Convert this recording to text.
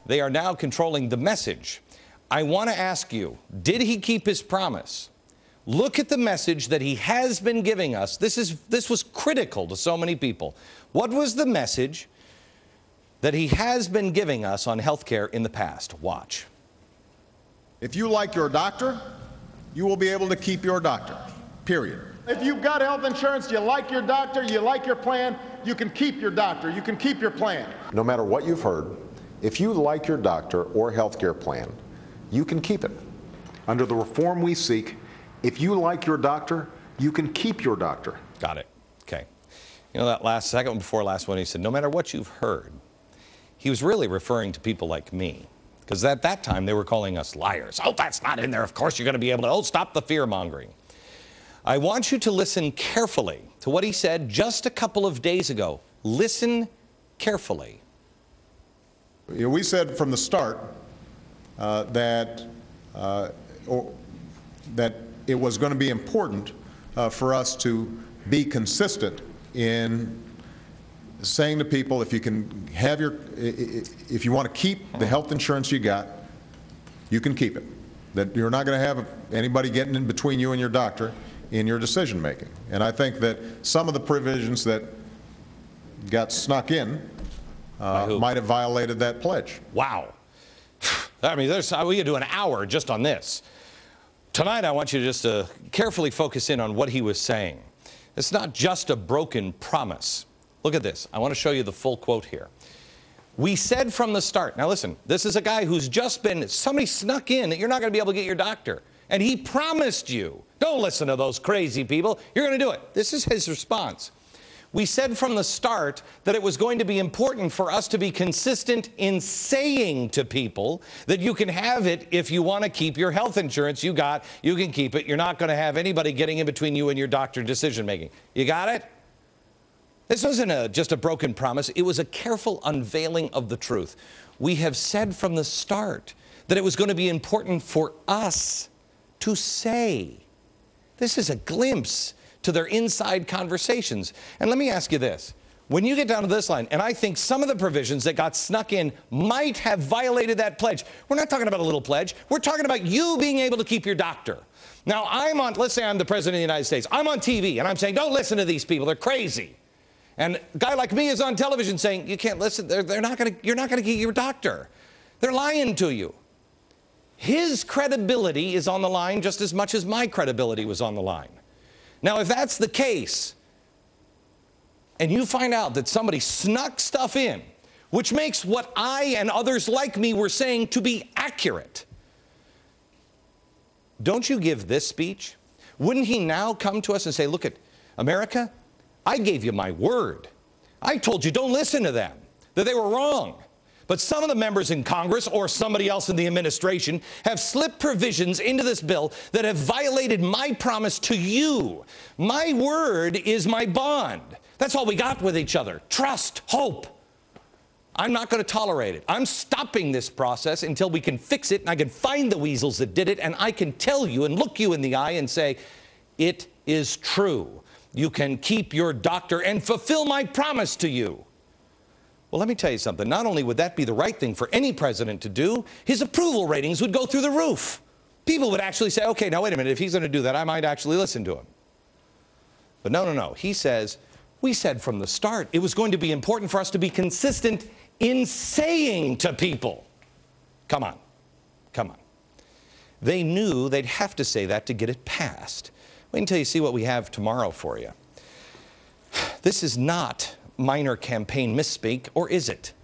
They are now controlling the message. I want to ask you, did he keep his promise? Look at the message that he has been giving us. This was critical to so many people. What was the message that he has been giving us on health care in the past? Watch. If you like your doctor, you will be able to keep your doctor, period. If you've got health insurance, you like your doctor, you like your plan, you can keep your doctor, you can keep your plan. No matter what you've heard, if you like your doctor or health care plan, you can keep it. Under the reform we seek, if you like your doctor, you can keep your doctor. Got it. Okay. You know, that last second before last one, he said, no matter what you've heard, he was really referring to people like me. Because at that time, they were calling us liars. Oh, that's not in there. Of course, you're going to be able to, oh, stop the fear-mongering. I want you to listen carefully to what he said just a couple of days ago. Listen carefully. You know, we said from the start that it was going to be important for us to be consistent in saying to people, if you can have if you want to keep the health insurance you got, you can keep it. That you're not going to have anybody getting in between you and your doctor in your decision making. And I think that some of the provisions that got snuck in might have violated that pledge. Wow. I mean, we could do an hour just on this. Tonight, I want you to just carefully focus in on what he was saying. It's not just a broken promise. Look at this. I want to show you the full quote here. We said from the start, now listen, this is a guy who's just been, somebody snuck in that you're not going to be able to get your doctor. And he promised you, don't listen to those crazy people, you're going to do it. This is his response. We said from the start that it was going to be important for us to be consistent in saying to people that you can have it if you want to keep your health insurance you got, you can keep it. You're not going to have anybody getting in between you and your doctor decision making. You got it? This wasn't just a broken promise. It was a careful unveiling of the truth. We have said from the start that it was going to be important for us to say. This is a glimpse to their inside conversations. And let me ask you this. When you get down to this line, and I think some of the provisions that got snuck in might have violated that pledge. We're not talking about a little pledge. We're talking about you being able to keep your doctor. Now, let's say I'm the President of the United States. I'm on TV, and I'm saying, don't listen to these people. They're crazy. And a guy like me is on television saying, you can't listen. You're not going to get your doctor. They're lying to you. His credibility is on the line just as much as my credibility was on the line. Now, if that's the case, and you find out that somebody snuck stuff in, which makes what I and others like me were saying to be accurate, don't you give this speech? Wouldn't he now come to us and say, look at America, I gave you my word. I told you don't listen to them, that they were wrong. But some of the members in Congress or somebody else in the administration have slipped provisions into this bill that have violated my promise to you. My word is my bond. That's all we got with each other. Trust, hope. I'm not going to tolerate it. I'm stopping this process until we can fix it and I can find the weasels that did it and I can tell you and look you in the eye and say, it is true. You can keep your doctor and fulfill my promise to you. Well, let me tell you something. Not only would that be the right thing for any president to do, his approval ratings would go through the roof. People would actually say, okay, now wait a minute, if he's going to do that, I might actually listen to him. But no. He says, we said from the start it was going to be important for us to be consistent in saying to people. Come on. They knew they'd have to say that to get it passed. Wait until you see what we have tomorrow for you. This is not minor campaign misspeak, or is it?